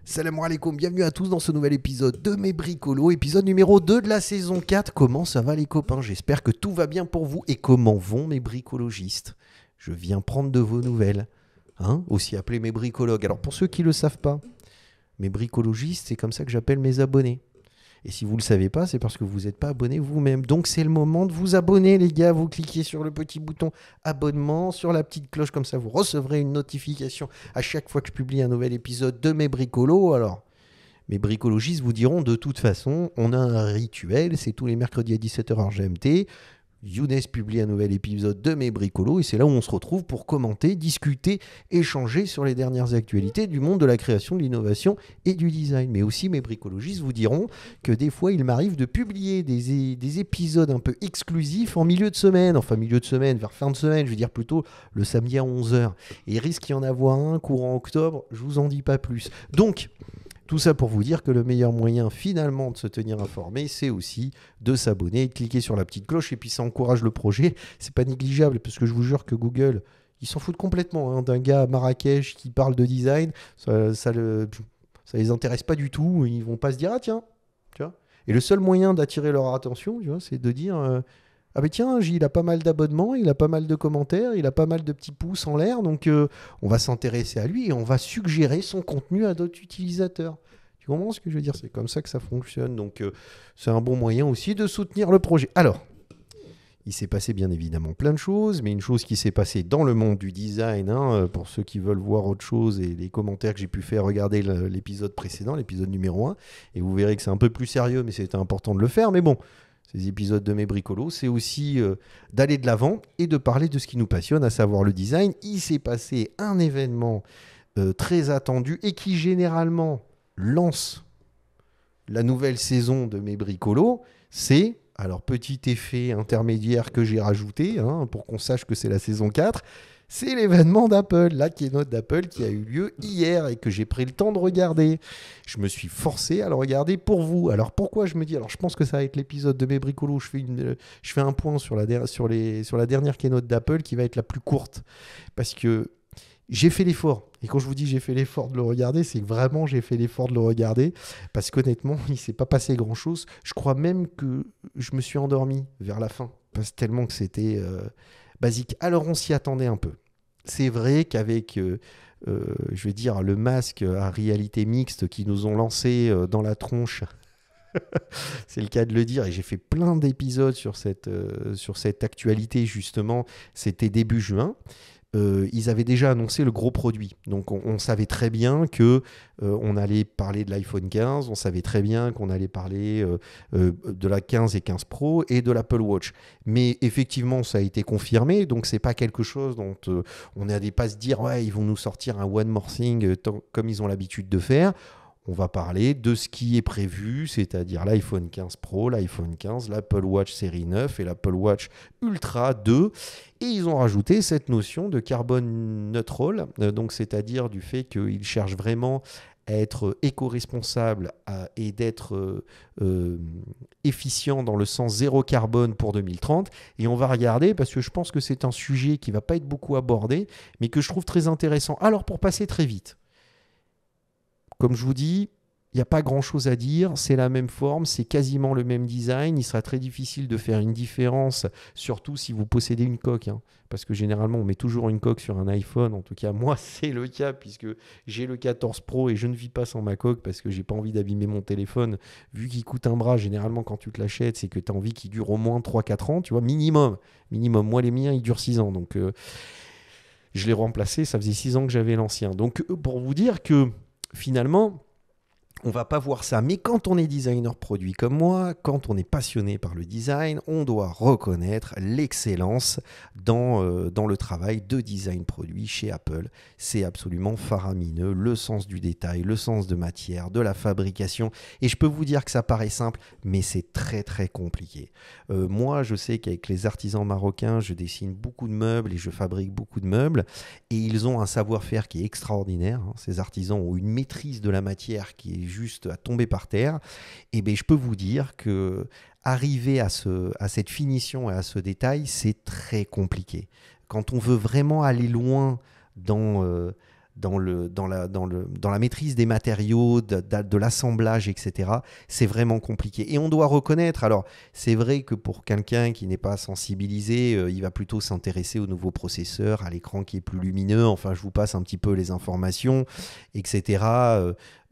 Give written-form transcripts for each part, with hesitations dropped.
Salam alaikum, bienvenue à tous dans ce nouvel épisode de Mes Bricolos, épisode numéro 2 de la saison 4. Comment ça va les copains? J'espère que tout va bien pour vous. Et comment vont mes bricologistes? Je viens prendre de vos nouvelles, aussi appelés mes bricologues. Alors pour ceux qui ne le savent pas, mes bricologistes, c'est comme ça que j'appelle mes abonnés. Et si vous ne le savez pas, c'est parce que vous n'êtes pas abonné vous-même. Donc c'est le moment de vous abonner les gars. Vous cliquez sur le petit bouton abonnement, sur la petite cloche, comme ça vous recevrez une notification à chaque fois que je publie un nouvel épisode de mes bricolos. Alors, mes bricologistes vous diront de toute façon, on a un rituel, c'est tous les mercredis à 17h GMT. Younes publie un nouvel épisode de Mes Bricolos et c'est là où on se retrouve pour commenter, discuter, échanger sur les dernières actualités du monde de la création, de l'innovation et du design. Mais aussi mes bricologistes vous diront que des fois il m'arrive de publier des épisodes un peu exclusifs en milieu de semaine, vers fin de semaine, je veux dire plutôt le samedi à 11h. Et il risque d'y en avoir un courant octobre, je vous en dis pas plus. Donc, tout ça pour vous dire que le meilleur moyen finalement de se tenir informé, c'est aussi de s'abonner, de cliquer sur la petite cloche et puis ça encourage le projet. C'est pas négligeable parce que je vous jure que Google, ils s'en foutent complètement d'un gars à Marrakech qui parle de design. Ça les intéresse pas du tout. Ils vont pas se dire ah tiens, tu vois. Et le seul moyen d'attirer leur attention, tu vois, c'est de dire ah ben tiens, il a pas mal d'abonnements, il a pas mal de commentaires, il a pas mal de petits pouces en l'air, donc on va s'intéresser à lui et on va suggérer son contenu à d'autres utilisateurs. Tu comprends ce que je veux dire? C'est comme ça que ça fonctionne, donc c'est un bon moyen aussi de soutenir le projet. Alors, il s'est passé bien évidemment plein de choses, mais une chose qui s'est passée dans le monde du design, pour ceux qui veulent voir autre chose et les commentaires que j'ai pu faire, regardez l'épisode précédent, l'épisode numéro 1, et vous verrez que c'est un peu plus sérieux, mais c'était important de le faire, mais bon. Ces épisodes de Mes Bricolos, c'est aussi d'aller de l'avant et de parler de ce qui nous passionne, à savoir le design. Il s'est passé un événement très attendu et qui généralement lance la nouvelle saison de Mes Bricolos. C'est, alors petit effet intermédiaire que j'ai rajouté pour qu'on sache que c'est la saison 4, c'est l'événement d'Apple, la keynote d'Apple qui a eu lieu hier et que j'ai pris le temps de regarder. Je me suis forcé à le regarder pour vous. Alors pourquoi je me dis, alors je pense que ça va être l'épisode de Mes Bricolos, je fais un point sur la dernière keynote d'Apple qui va être la plus courte. Parce que j'ai fait l'effort. Et quand je vous dis j'ai fait l'effort de le regarder, c'est que vraiment j'ai fait l'effort de le regarder. Parce qu'honnêtement, il ne s'est pas passé grand-chose. Je crois même que je me suis endormi vers la fin. Parce que tellement que c'était basique. Alors on s'y attendait un peu. C'est vrai qu'avec, je vais dire, le masque à réalité mixte qu'ils nous ont lancé dans la tronche, c'est le cas de le dire, et j'ai fait plein d'épisodes sur cette actualité justement, c'était début juin. Ils avaient déjà annoncé le gros produit. Donc on savait très bien qu'on allait parler de l'iPhone 15, on savait très bien qu'on allait parler de la 15 et 15 Pro et de l'Apple Watch. Mais effectivement, ça a été confirmé, donc c'est pas quelque chose dont on n'allait pas se dire ouais, ils vont nous sortir un One More Thing comme ils ont l'habitude de faire. On va parler de ce qui est prévu, c'est-à-dire l'iPhone 15 Pro, l'iPhone 15, l'Apple Watch série 9 et l'Apple Watch Ultra 2. Et ils ont rajouté cette notion de carbone neutral, donc c'est-à-dire du fait qu'ils cherchent vraiment à être éco-responsable et d'être efficient dans le sens zéro carbone pour 2030. Et on va regarder, parce que je pense que c'est un sujet qui ne va pas être beaucoup abordé, mais que je trouve très intéressant. Alors pour passer très vite, comme je vous dis, il n'y a pas grand-chose à dire, c'est la même forme, c'est quasiment le même design, il sera très difficile de faire une différence, surtout si vous possédez une coque, parce que généralement on met toujours une coque sur un iPhone, en tout cas moi c'est le cas puisque j'ai le 14 Pro et je ne vis pas sans ma coque parce que j'ai pas envie d'abîmer mon téléphone, vu qu'il coûte un bras, généralement quand tu te l'achètes, c'est que tu as envie qu'il dure au moins 3-4 ans, tu vois, minimum, moi les miens ils durent 6 ans, donc je l'ai remplacé, ça faisait 6 ans que j'avais l'ancien, donc pour vous dire que finalement, on va pas voir ça. Mais quand on est designer produit comme moi, quand on est passionné par le design, on doit reconnaître l'excellence dans le travail de design produit chez Apple. C'est absolument faramineux. Le sens du détail, le sens de matière, de la fabrication. Et je peux vous dire que ça paraît simple, mais c'est très très compliqué. Moi, je sais qu'avec les artisans marocains, je dessine beaucoup de meubles et je fabrique beaucoup de meubles. Et ils ont un savoir-faire qui est extraordinaire. Ces artisans ont une maîtrise de la matière qui est juste à tomber par terre. Et bien, je peux vous dire que arriver à cette finition et à ce détail, c'est très compliqué. Quand on veut vraiment aller loin dans dans la maîtrise des matériaux, de l'assemblage, etc. C'est vraiment compliqué. Et on doit reconnaître, alors c'est vrai que pour quelqu'un qui n'est pas sensibilisé, il va plutôt s'intéresser au nouveau processeur, à l'écran qui est plus lumineux, enfin je vous passe un petit peu les informations, etc.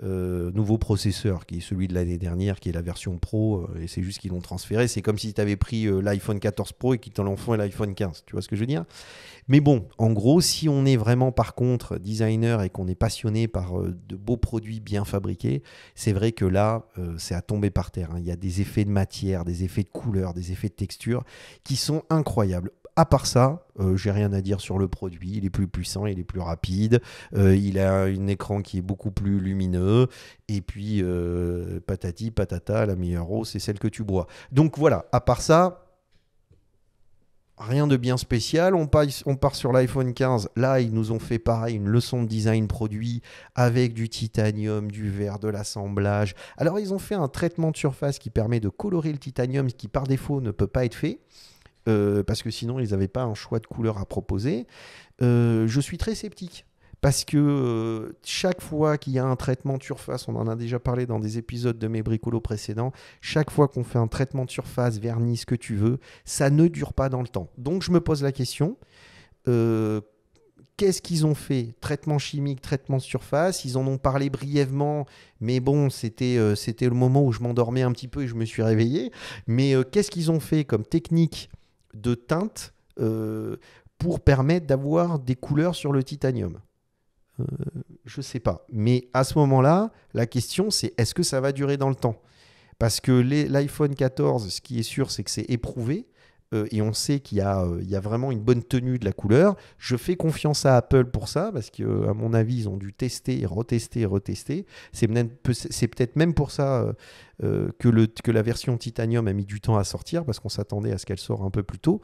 Nouveau processeur qui est celui de l'année dernière, qui est la version Pro, et c'est juste qu'ils l'ont transféré. C'est comme si tu avais pris l'iPhone 14 Pro et qu'ils t'en font l'iPhone 15. Tu vois ce que je veux dire? Mais bon, en gros, si on est vraiment par contre designer et qu'on est passionné par de beaux produits bien fabriqués, c'est vrai que là, c'est à tomber par terre, hein. Il y a des effets de matière, des effets de couleur, des effets de texture qui sont incroyables. À part ça, j'ai rien à dire sur le produit. Il est plus puissant, il est plus rapide, il a un écran qui est beaucoup plus lumineux. Et puis, patati, patata, la meilleure eau, c'est celle que tu bois. Donc voilà, à part ça, rien de bien spécial. On part sur l'iPhone 15. Là, ils nous ont fait pareil, une leçon de design produit avec du titanium, du verre, de l'assemblage. Alors, ils ont fait un traitement de surface qui permet de colorer le titanium, ce qui par défaut ne peut pas être fait. Parce que sinon ils n'avaient pas un choix de couleur à proposer. Je suis très sceptique parce que chaque fois qu'il y a un traitement de surface, on en a déjà parlé dans des épisodes de mes bricolos précédents, chaque fois qu'on fait un traitement de surface, vernis, ce que tu veux, ça ne dure pas dans le temps. Donc je me pose la question, qu'est-ce qu'ils ont fait? Traitement chimique, traitement de surface. Ils en ont parlé brièvement, mais bon, c'était le moment où je m'endormais un petit peu et je me suis réveillé. Mais qu'est-ce qu'ils ont fait comme technique de teinte pour permettre d'avoir des couleurs sur le titanium? Je ne sais pas. Mais à ce moment-là, la question, c'est est-ce que ça va durer dans le temps? Parce que l'iPhone 14, ce qui est sûr, c'est que c'est éprouvé. Et on sait qu'il y a vraiment une bonne tenue de la couleur. Je fais confiance à Apple pour ça, parce qu'à mon avis, ils ont dû tester, retester. C'est peut-être même pour ça que la version Titanium a mis du temps à sortir, parce qu'on s'attendait à ce qu'elle sorte un peu plus tôt.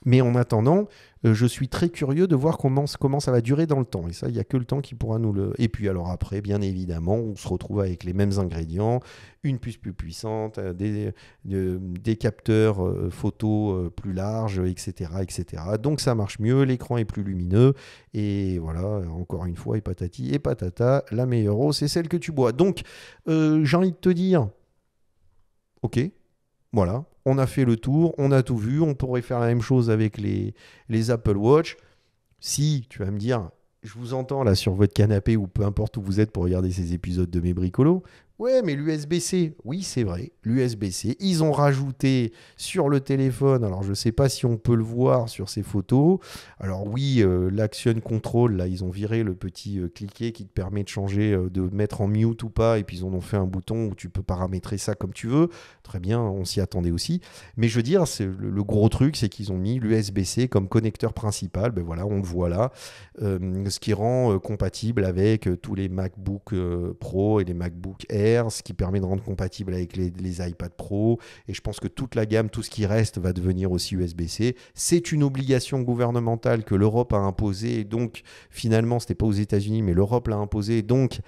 Mais en attendant, je suis très curieux de voir comment ça va durer dans le temps. Et ça, il n'y a que le temps qui pourra nous le... Et puis alors après, bien évidemment, on se retrouve avec les mêmes ingrédients, une puce plus puissante, des capteurs photo plus larges, etc., etc. Donc ça marche mieux, l'écran est plus lumineux. Et voilà, encore une fois, et patati et patata, la meilleure eau, c'est celle que tu bois. Donc, j'ai envie de te dire, ok, voilà, on a fait le tour, on a tout vu, on pourrait faire la même chose avec les Apple Watch. Si, tu vas me dire, je vous entends là sur votre canapé ou peu importe où vous êtes pour regarder ces épisodes de mes bricolos. Ouais, mais l'USB-C, oui, c'est vrai, l'USB-C, ils ont rajouté sur le téléphone, alors je ne sais pas si on peut le voir sur ces photos. Alors oui, l'Action Control, là, ils ont viré le petit cliquet qui te permet de changer, de mettre en mute ou pas, et puis ils en ont fait un bouton où tu peux paramétrer ça comme tu veux. Très bien, on s'y attendait aussi. Mais je veux dire, le gros truc, c'est qu'ils ont mis l'USB-C comme connecteur principal. Ben voilà, on le voit là, ce qui rend compatible avec tous les MacBook Pro et les MacBook Air, ce qui permet de rendre compatible avec les iPad Pro. Et je pense que toute la gamme, tout ce qui reste, va devenir aussi USB-C. C'est une obligation gouvernementale que l'Europe a imposée. Et donc, finalement, ce n'était pas aux États-Unis, mais l'Europe l'a imposée. Donc,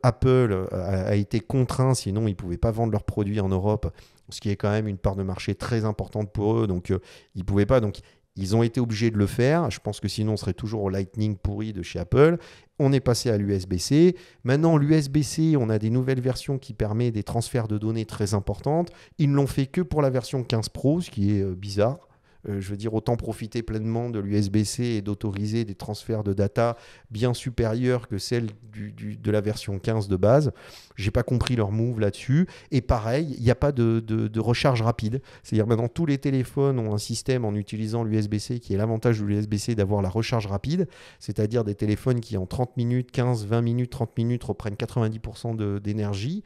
Apple a été contraint, sinon ils ne pouvaient pas vendre leurs produits en Europe, ce qui est quand même une part de marché très importante pour eux. Donc, ils ne pouvaient pas. Donc, ils ont été obligés de le faire. Je pense que sinon, on serait toujours au Lightning pourri de chez Apple. On est passé à l'USB-C. Maintenant, l'USB-C, on a des nouvelles versions qui permettent des transferts de données très importantes. Ils ne l'ont fait que pour la version 15 Pro, ce qui est bizarre. Je veux dire, autant profiter pleinement de l'USB-C et d'autoriser des transferts de data bien supérieurs que celles de la version 15 de base. Je n'ai pas compris leur move là-dessus. Et pareil, il n'y a pas de recharge rapide. C'est-à-dire maintenant, tous les téléphones ont un système en utilisant l'USB-C qui est l'avantage de l'USB-C d'avoir la recharge rapide, c'est-à-dire des téléphones qui en 30 minutes, 15, 20 minutes, 30 minutes reprennent 90% d'énergie.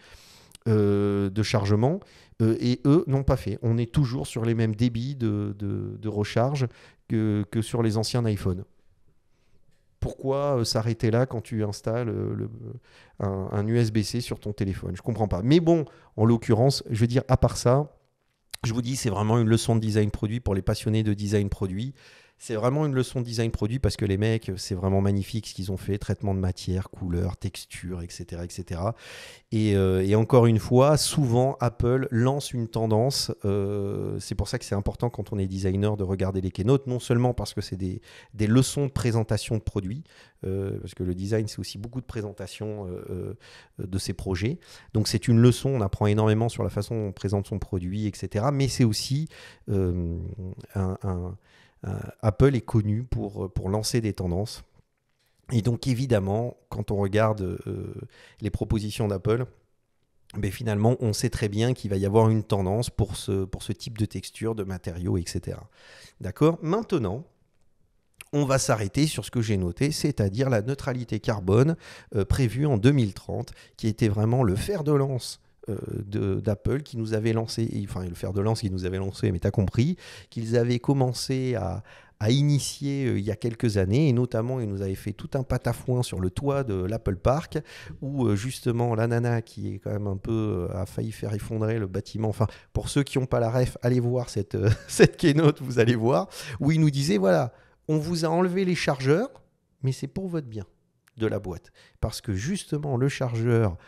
De chargement, et eux n'ont pas fait. On est toujours sur les mêmes débits de recharge que sur les anciens iPhones. Pourquoi s'arrêter là quand tu installes un USB-C sur ton téléphone? Je ne comprends pas. Mais bon, en l'occurrence, je veux dire, à part ça, je vous dis, c'est vraiment une leçon de design produit pour les passionnés de design produit. C'est vraiment une leçon de design produit parce que les mecs, c'est vraiment magnifique ce qu'ils ont fait, traitement de matière, couleur, texture, etc. etc. Et encore une fois, souvent, Apple lance une tendance. C'est pour ça que c'est important quand on est designer de regarder les keynotes, non seulement parce que c'est des leçons de présentation de produits, parce que le design, c'est aussi beaucoup de présentation de ses projets. Donc c'est une leçon, on apprend énormément sur la façon dont on présente son produit, etc. Mais c'est aussi Apple est connu pour lancer des tendances. Et donc évidemment, quand on regarde les propositions d'Apple, ben finalement, on sait très bien qu'il va y avoir une tendance pour ce type de texture, de matériaux, etc. D'accord ? Maintenant, on va s'arrêter sur ce que j'ai noté, c'est-à-dire la neutralité carbone prévue en 2030, qui était vraiment le fer de lance d'Apple qui nous avait lancé, enfin le fer de lance qui nous avait lancé, mais tu as compris, qu'ils avaient commencé à initier il y a quelques années, et notamment ils nous avaient fait tout un patafouin sur le toit de l'Apple Park, où justement la nana qui est quand même un peu a failli faire effondrer le bâtiment, enfin pour ceux qui n'ont pas la ref, allez voir cette keynote, vous allez voir, où il nous disait voilà, on vous a enlevé les chargeurs, mais c'est pour votre bien de la boîte, parce que justement le chargeur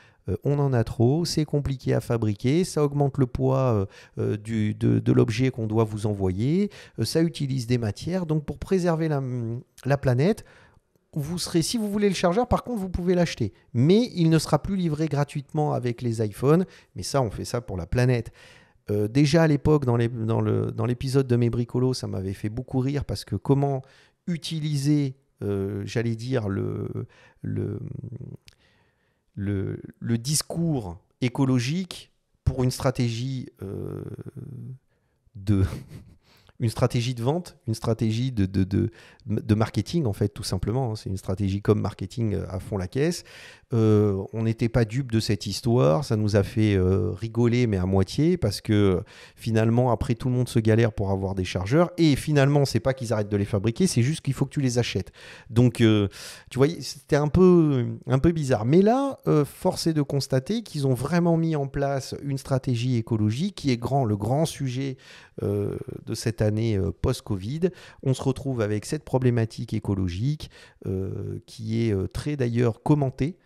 on en a trop, c'est compliqué à fabriquer, ça augmente le poids de l'objet qu'on doit vous envoyer, ça utilise des matières, donc pour préserver la planète, si vous voulez le chargeur, par contre, vous pouvez l'acheter. Mais il ne sera plus livré gratuitement avec les iPhones, mais ça, on fait ça pour la planète. Déjà à l'époque, dans l'épisode de Mes Bricolos, ça m'avait fait beaucoup rire, parce que comment utiliser, j'allais dire, le discours écologique pour une stratégie une stratégie de vente, une stratégie de marketing, en fait, tout simplement. C'est une stratégie comme marketing à fond la caisse. On n'était pas dupe de cette histoire. Ça nous a fait rigoler, mais à moitié, parce que finalement, après, tout le monde se galère pour avoir des chargeurs. Et finalement, c'est pas qu'ils arrêtent de les fabriquer, c'est juste qu'il faut que tu les achètes. Donc, tu vois, c'était un peu bizarre. Mais là, force est de constater qu'ils ont vraiment mis en place une stratégie écologique qui est le grand sujet de cette année post-Covid. On se retrouve avec cette problématique écologique qui est très d'ailleurs commentée,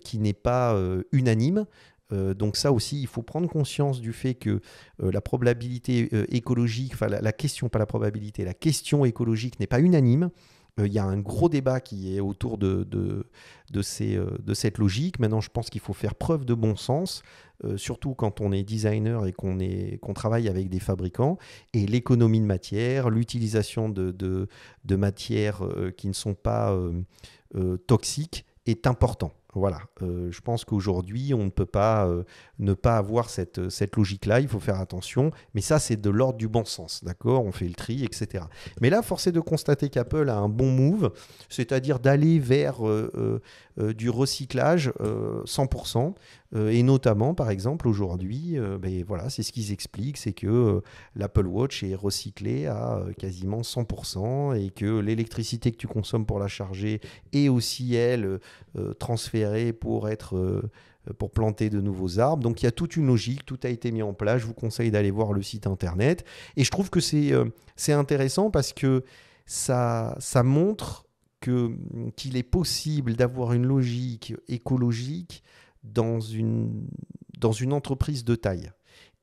qui n'est pas unanime. Donc ça aussi, il faut prendre conscience du fait que la probabilité écologique, enfin la question, pas la probabilité, la question écologique n'est pas unanime. Il y a un gros débat qui est autour de cette logique. Maintenant, je pense qu'il faut faire preuve de bon sens, surtout quand on est designer et qu'on travaille avec des fabricants. Et l'économie de matière, l'utilisation de matières qui ne sont pas toxiques est important. Voilà, je pense qu'aujourd'hui, on ne peut pas ne pas avoir cette logique-là, il faut faire attention, mais ça, c'est de l'ordre du bon sens, d'accord ? On fait le tri, etc. Mais là, force est de constater qu'Apple a un bon move, c'est-à-dire d'aller vers du recyclage 100%, et notamment, par exemple, aujourd'hui, voilà, c'est ce qu'ils expliquent, c'est que l'Apple Watch est recyclé à quasiment 100%, et que l'électricité que tu consommes pour la charger est aussi, elle, transférée pour planter de nouveaux arbres. Donc il y a toute une logique, tout a été mis en place. Je vous conseille d'aller voir le site internet. Et je trouve que c'est intéressant parce que ça montre qu'il est possible d'avoir une logique écologique dans une entreprise de taille.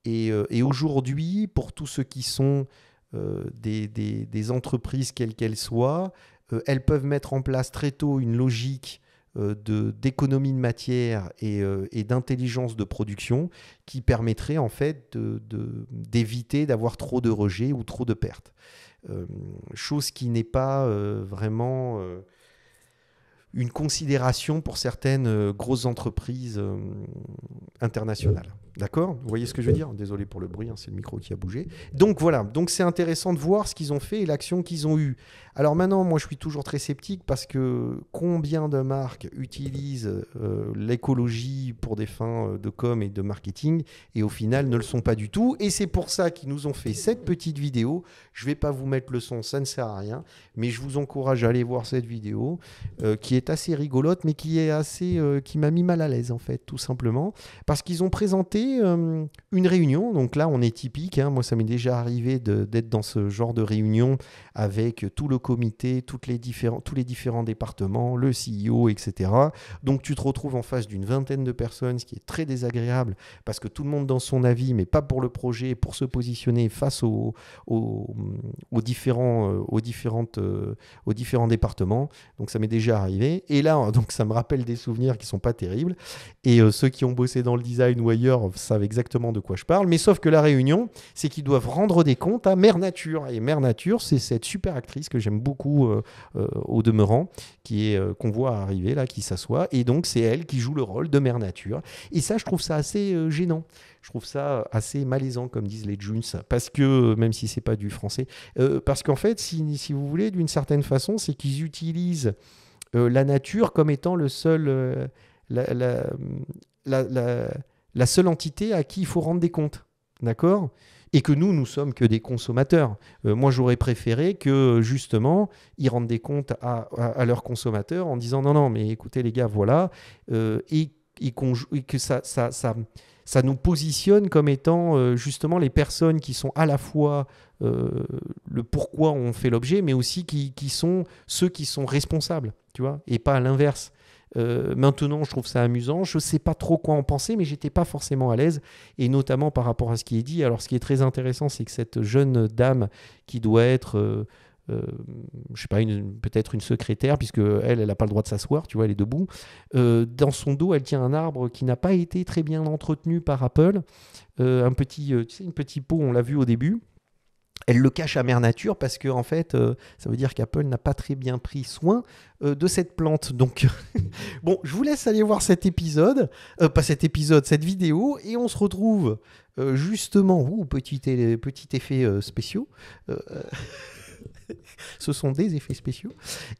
Et aujourd'hui, pour tous ceux qui sont des entreprises quelles qu'elles soient, elles peuvent mettre en place très tôt une logique d'économie de matière et d'intelligence de production qui permettrait en fait d'éviter d'avoir trop de rejets ou trop de pertes. Chose qui n'est pas vraiment une considération pour certaines grosses entreprises internationales. D'accord ? Vous voyez ce que je veux dire ? Désolé pour le bruit, hein, c'est le micro qui a bougé. Donc voilà, donc c'est intéressant de voir ce qu'ils ont fait et l'action qu'ils ont eue. Alors maintenant, moi je suis toujours très sceptique parce que combien de marques utilisent l'écologie pour des fins de com et de marketing et au final ne le sont pas du tout. Et c'est pour ça qu'ils nous ont fait cette petite vidéo. Je ne vais pas vous mettre le son, ça ne sert à rien, mais je vous encourage à aller voir cette vidéo qui est assez rigolote mais qui m'a mis mal à l'aise en fait, tout simplement, parce qu'ils ont présenté fait une réunion. Donc là, on est typique. Hein. Moi, ça m'est déjà arrivé d'être dans ce genre de réunion avec tout le comité, tous les différents départements, le CEO, etc. Donc tu te retrouves en face d'une vingtaine de personnes, ce qui est très désagréable parce que tout le monde donne son avis, mais pas pour le projet, pour se positionner face aux différents départements. Donc ça m'est déjà arrivé. Et là, donc, ça me rappelle des souvenirs qui ne sont pas terribles. Et ceux qui ont bossé dans le design ou ailleurs savent exactement de quoi je parle. Mais sauf que la réunion, c'est qu'ils doivent rendre des comptes à Mère Nature. Et Mère Nature, c'est cette super actrice que j'aime beaucoup au demeurant, qu'on voit arriver là, qui s'assoit. Et donc, c'est elle qui joue le rôle de Mère Nature. Et ça, je trouve ça assez gênant. Je trouve ça assez malaisant, comme disent les Junes, parce que, même si c'est pas du français, parce qu'en fait, si vous voulez, d'une certaine façon, c'est qu'ils utilisent la nature comme étant le seul, la, la- la seule entité à qui il faut rendre des comptes. D'accord ? Et que nous sommes que des consommateurs. Moi, j'aurais préféré que, justement, ils rendent des comptes à leurs consommateurs en disant non, non, mais écoutez, les gars, voilà, et que ça nous positionne comme étant justement les personnes qui sont à la fois le pourquoi on fait l'objet, mais aussi qui sont ceux qui sont responsables, tu vois, et pas à l'inverse. Maintenant, je trouve ça amusant. Je ne sais pas trop quoi en penser, mais j'étais pas forcément à l'aise, et notamment par rapport à ce qui est dit. Alors, ce qui est très intéressant, c'est que cette jeune dame qui doit être, je sais pas, peut-être une secrétaire, puisque elle n'a pas le droit de s'asseoir, tu vois, elle est debout. Dans son dos, elle tient un arbre qui n'a pas été très bien entretenu par Apple. Tu sais, une petite peau, on l'a vu au début. Elle le cache à Mère Nature parce que en fait, ça veut dire qu'Apple n'a pas très bien pris soin de cette plante. Donc, bon, je vous laisse aller voir cet épisode, pas cet épisode, cette vidéo, et on se retrouve justement, petit effet spéciaux. Ce sont des effets spéciaux.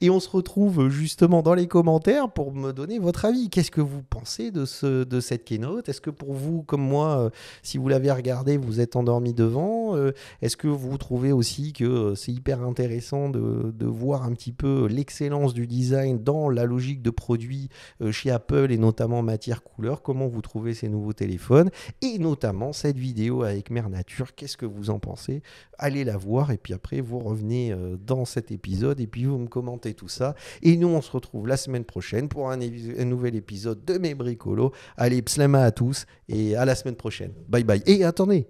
Et on se retrouve justement dans les commentaires pour me donner votre avis. Qu'est-ce que vous pensez de cette keynote ? Est-ce que pour vous, comme moi, si vous l'avez regardé, vous êtes endormi devant ? Est-ce que vous trouvez aussi que c'est hyper intéressant de voir un petit peu l'excellence du design dans la logique de produit chez Apple et notamment matière couleur ? Comment vous trouvez ces nouveaux téléphones ? Et notamment cette vidéo avec Mère Nature, qu'est-ce que vous en pensez ? Allez la voir et puis après vous revenez dans cet épisode et puis vous me commentez tout ça. Et nous on se retrouve la semaine prochaine pour un nouvel épisode de Mes Bricolos. Allez, pslama à tous et à la semaine prochaine. Bye bye. Et attendez,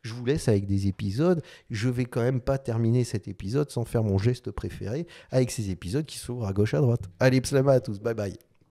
je vous laisse avec des épisodes. Je vais quand même pas terminer cet épisode sans faire mon geste préféré avec ces épisodes qui s'ouvrent à gauche à droite. Allez, pslama à tous. Bye bye.